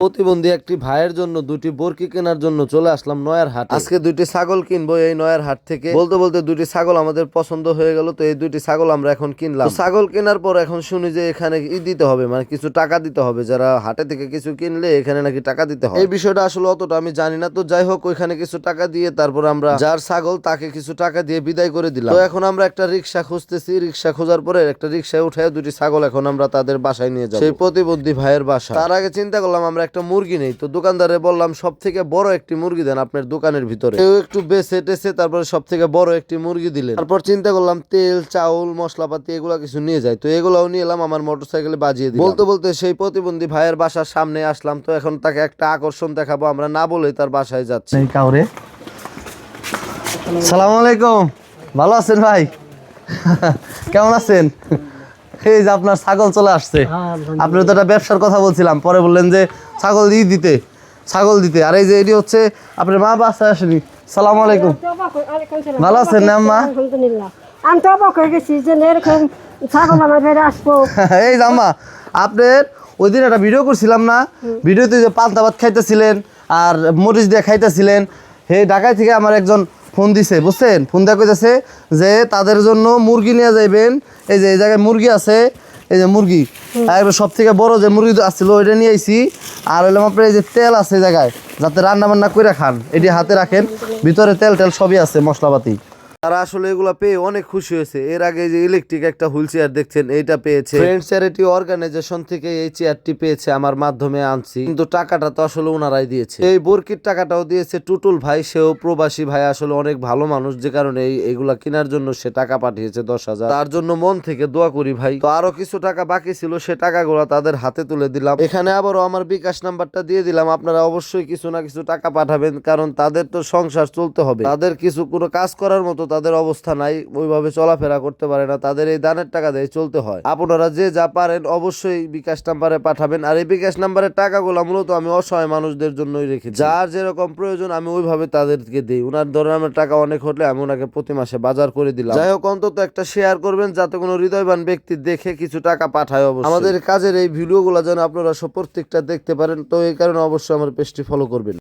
প্রতিবন্ধী একটি ভাইয়ের জন্য দুটি বরকি কেনার জন্য চলে আসলাম নয়ার হাট। আজকে দুইটি ছাগল কিনবো এই নয়ার হাট থেকে। বলতে বলতে দুইটি ছাগল আমাদের পছন্দ হয়ে গেল, তো এই দুইটি ছাগল আমরা এখন কিনলাম। ছাগল কেনার পর এখন শুনি যে এখানে দিতে হবে, মানে কিছু টাকা দিতে হবে। যারা হাটে থেকে কিছু কিনলে এখানে নাকি টাকা দিতে হয়। এই বিষয়টা আসলে অতটা আমি জানি না, তো যাই হোক ওইখানে কিছু টাকা দিয়ে তারপর আমরা যার ছাগল তাকে কিছু টাকা দিয়ে বিদায় করে দিলাম। তো এখন আমরা একটা রিক্সা খুঁজতেছি, রিক্সা খোঁজার পরে একটা রিক্সায় উঠে দুটি ছাগল এখন আমরা তাদের বাসায় নিয়ে যাবো, সেই প্রতিবন্ধী ভাইয়ের বাসা। তার আগে চিন্তা করলাম আমরা একটা মুরগি নেই, তো দোকানদারে বললাম সব থেকে বড় একটি মুরগি দেন আপনার দোকানের ভিতরে। কেউ একটু বেছে টেছে তারপরে সব থেকে বড় একটি মুরগি দিলেন। তারপর চিন্তা করলাম তেল চাউল মশলাপাতি এগুলা কিছু নিয়ে যায়, তো এগুলাও নিয়ে এলাম আমার মোটরসাইকেলে বাজিয়ে দিলাম। বলতে বলতে সেই প্রতিবন্ধী ভাইয়ের বাসার সামনে আসলাম, তো এখন তাকে একটা আকর্ষণ দেখাবো, আমরা না বলেই তার বাসায় যাচ্ছি। কাউরে সালাম আলাইকুম, ভালো আছেন ভাই? কেমন আছেন? এই যে আপনার ছাগল চলে আসছে। আপনি তো একটা ব্যবসার কথা বলছিলাম, পরে বললেন যে ছাগল দিতে। আর এই যে এটি হচ্ছে আপনার মা বাসায় আসেনি। সালাম আলাইকুম, ভালো আছেন না আম্মা? আমি তো অবাক হয়ে গেছি যে এরকম ছাগল আমার ঘরে আসবো। এই যে আম্মা, আপনার ওই দিন একটা ভিডিও করছিলাম না, ভিডিওতে যে পান্তা ভাত খাইতেছিলেন আর মরিচ দিয়ে খাইতেছিলেন, হে ঢাকায় থেকে আমার একজন ফোন দিছে, বুঝছেন? ফোন দেওয়া কইতেছে যে তাদের জন্য মুরগি নিয়ে যাইবেন। এই যে এই জায়গায় মুরগি আছে, এই যে মুরগি একবার সব থেকে বড় যে মুরগি আসছিল ওইটা নিয়ে আইছি। আর হইলাম আপনার এই যে তেল আছে এই জায়গায়, যাতে রান্না বান্না করে খান, এটি হাতে রাখেন, ভিতরে তেল সবই আছে মশলাপাতি। তারা আসলে এগুলা পেয়ে অনেক খুশি হয়েছে। এর আগে যে ইলেকট্রিক একটা হুইল চেয়ার দেখছেন, এইটা পেয়েছে। ফ্রেন্ডস চ্যারিটি অর্গানাইজেশন থেকে এই চেয়ারটি পেয়েছে, আমার মাধ্যমে আনছি, কিন্তু টাকাটা তো আসলে ওনারাই দিয়েছে। এই বরকির টাকাটাও দিয়েছে টুটুল ভাই, সেও প্রবাসী ভাই, আসলে অনেক ভালো মানুষ, যে কারণে এইগুলা কেনার জন্য সে টাকা পাঠিয়েছে 10,000। তার জন্য মন থেকে দোয়া করি ভাই। তো আরো কিছু টাকা বাকি ছিল, সে টাকাগুলো তাদের হাতে তুলে দিলাম। এখানে আবারও আমার বিকাশ নাম্বারটা দিয়ে দিলাম, আপনারা অবশ্যই কিছু না কিছু টাকা পাঠাবেন, কারণ তাদের তো সংসার চলতে হবে, তাদের কিছু কোনো কাজ করার মতো তাদের অবস্থা নাই, ওইভাবে চলাফেরা করতে পারে না, তাদের এই দানের টাকা দিয়ে চলতে হয়। আপনারা যে যা পারেন অবশ্যই বিকাশ নাম্বারে পাঠাবেন। আর এই বিকাশ নাম্বারের টাকাগুলো মূলত আমি অসহায় মানুষদের জন্যই রেখে, যার যেরকম প্রয়োজন আমি ওইভাবে তাদেরকে দিই। উনার ধরেন আমার টাকা অনেক হলে আমি ওনাকে প্রতি মাসে বাজার করে দিলাম। যাই হোক, অন্তত একটা শেয়ার করবেন যাতে কোনো হৃদয়বান ব্যক্তি দেখে কিছু টাকা পাঠায়। অবশ্যই আমাদের কাজের এই ভিডিওগুলো যেন আপনারা প্রত্যেকটা দেখতে পারেন, তো এই কারণে অবশ্যই আমার পেজটি ফলো করবেন।